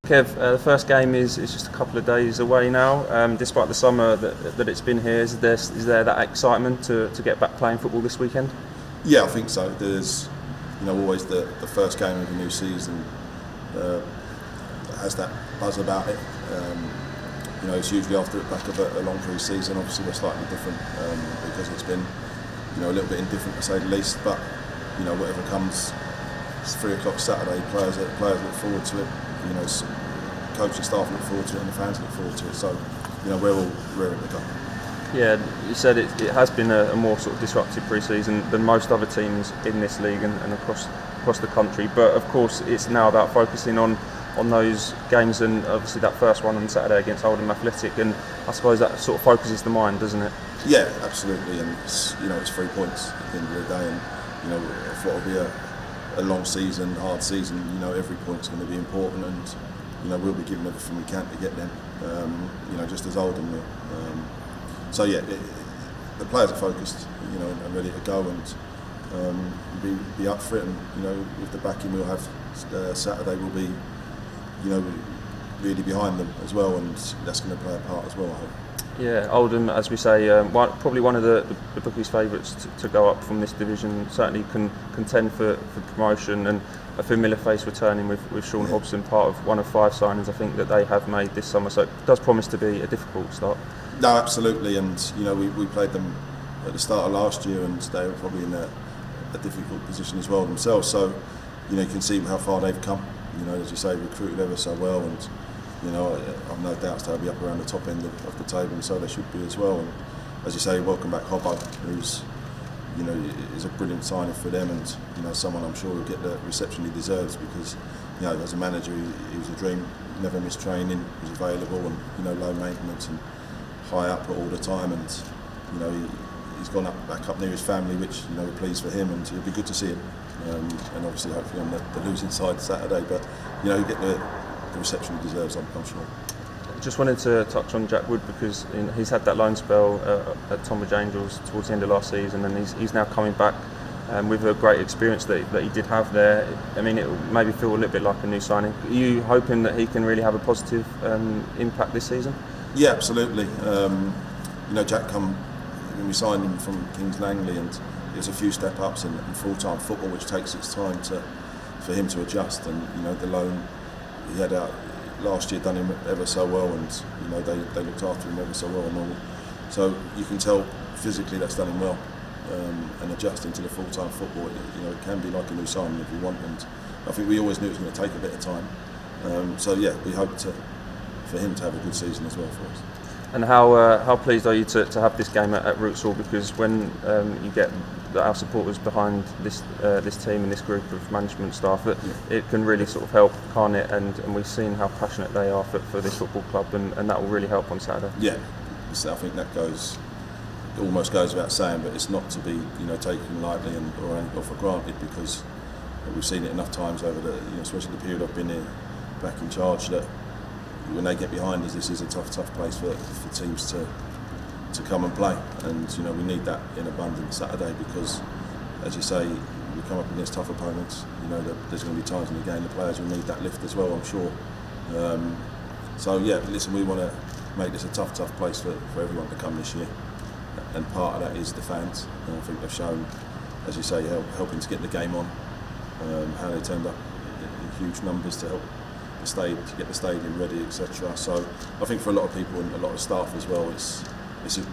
Kev, the first game is just a couple of days away now. Despite the summer that it's been here, is there that excitement to get back playing football this weekend? Yeah, I think so. There's always the first game of the new season has that buzz about it. It's usually after the back of a long pre-season. Obviously, we're slightly different because it's been a little bit indifferent to say the least. But whatever comes, it's 3 o'clock Saturday. Players look forward to it. Coaching staff look forward to it, and the fans look forward to it. So, we're all rearing to go. Yeah, you said it has been a more sort of disruptive pre-season than most other teams in this league and across the country. But of course, it's now about focusing on those games, and obviously that first one on Saturday against Oldham Athletic, and I suppose that sort of focuses the mind, doesn't it? Yeah, absolutely, and it's 3 points at the end of the day, and if what will be a long season, hard season, every point's going to be important, and we'll be giving everything we can to get them, just as Oldham will. So yeah, the players are focused, and ready to go, and be up for it, and with the backing we'll have Saturday, will be really behind them as well, and that's going to play a part as well, I hope. Yeah, Oldham, as we say, probably one of the bookies' favourites to go up from this division. Certainly can contend for promotion, and a familiar face returning with Sean Hobson, part of one of 5 signings I think that they have made this summer. So it does promise to be a difficult start. No, absolutely, and we played them at the start of last year, and they were probably in a difficult position as well themselves. So you can see how far they've come. As you say, recruited ever so well, and I've no doubts they'll be up around the top end of the table, and so they should be as well. And as you say, welcome back Hobbo, who's is a brilliant signing for them, and someone I'm sure will get the reception he deserves, because as a manager he was a dream. Never missed training, was available, and low maintenance and high output all the time, and he's gone back up near his family, which we're pleased for him, and it'll be good to see him. And obviously, hopefully on the losing side Saturday, but he'll get the reception he deserves, I'm sure. Just wanted to touch on Jack Wood, because he's had that loan spell at Tonbridge Angels towards the end of last season, and he's now coming back with a great experience that he did have there. I mean, it will maybe feel a little bit like a new signing. Are you hoping that he can really have a positive impact this season? Yeah, absolutely. Jack when we signed him from Kings Langley, and there's a few step ups in full-time football, which takes its time for him to adjust, and the loan he had out last year done him ever so well, and they looked after him ever so well and all. So you can tell physically that's done him well, and adjusting to the full-time football, it can be like a new signing if you want, and I think we always knew it was going to take a bit of time. So yeah, we hope for him to have a good season as well for us. And how pleased are you to have this game at Rootsall? Because when you get our supporters behind this team and this group of management staff, that it can really sort of help, can't it? And we've seen how passionate they are for this football club, and that will really help on Saturday. Yeah, so I think that almost goes without saying, but it's not to be taken lightly or for granted, because we've seen it enough times over especially the period I've been here back in charge, that when they get behind us, this is a tough place for teams to come and play, and we need that in abundance Saturday, because as you say, we come up against tough opponents. There's going to be times in the game the players will need that lift as well, I'm sure. So yeah, listen, we want to make this a tough place for everyone to come this year, and part of that is the fans. And I think they've shown, as you say, helping to get the game on, how they turned up in huge numbers to help to get the stadium ready, etc. So I think for a lot of people and a lot of staff as well, it's an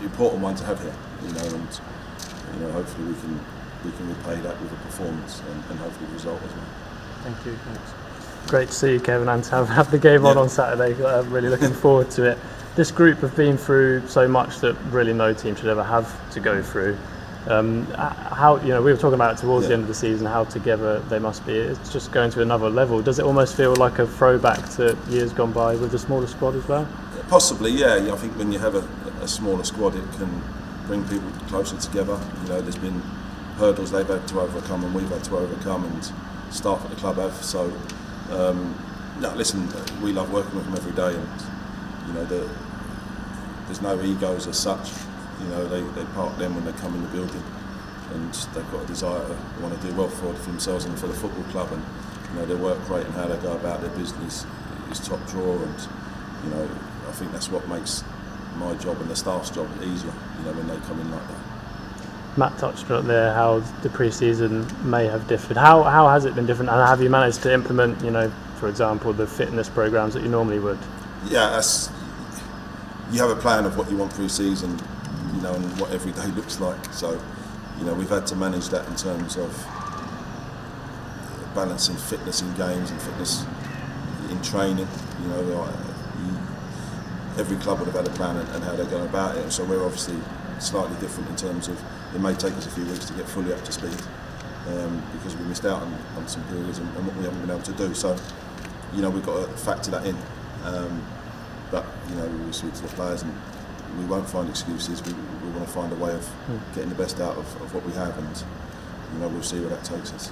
important one to have here, and hopefully we can repay that with a performance and hopefully a result as well. Thank you. Thanks. Great to see you, Kevin, and to have the game on Saturday. I'm really looking forward to it. This group have been through so much that really no team should ever have to go through. How we were talking about it towards the end of the season, how together they must be. It's just going to another level. Does it almost feel like a throwback to years gone by with the smaller squad as well? Possibly, yeah. I think when you have a smaller squad, it can bring people closer together. There's been hurdles they've had to overcome and we've had to overcome, and staff at the club have. So, listen, we love working with them every day, and there's no egos as such. They park them when they come in the building, and they've got a desire to want to do well for themselves and for the football club, and their work rate and how they go about their business is top drawer, and I think that's what makes my job and the staff's job easier. When they come in like that. Matt touched on it there how the pre-season may have differed. How has it been different, and have you managed to implement, for example, the fitness programs that you normally would? Yeah, you have a plan of what you want pre-season, and what every day looks like. So, we've had to manage that in terms of balancing fitness in games and fitness in training. Every club would have had a plan and how they're going about it. So we're obviously slightly different in terms of it may take us a few weeks to get fully up to speed because we missed out on some periods and what we haven't been able to do. So, we've got to factor that in. But we speak to the players and we won't find excuses. We want to find a way of getting the best out of what we have, and we'll see where that takes us.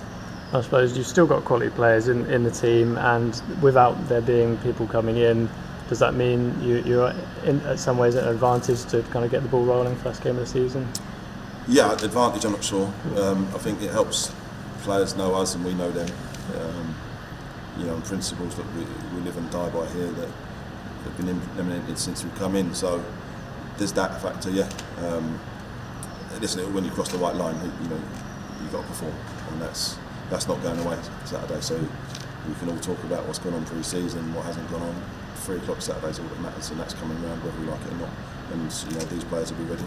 I suppose you've still got quality players in the team, and without there being people coming in, does that mean you're in some ways at an advantage to kind of get the ball rolling first game of the season? Yeah, advantage I'm not sure. I think it helps players know us and we know them. And principles that we live and die by here that have been implemented since we've come in. So there's that factor, yeah. Listen, when you cross the white line, you've got to perform, and that's not going away Saturday. So we can all talk about what's gone on pre-season, what hasn't gone on. 3 o'clock Saturday is all that matters, and that's coming around whether we like it or not. And these players will be ready.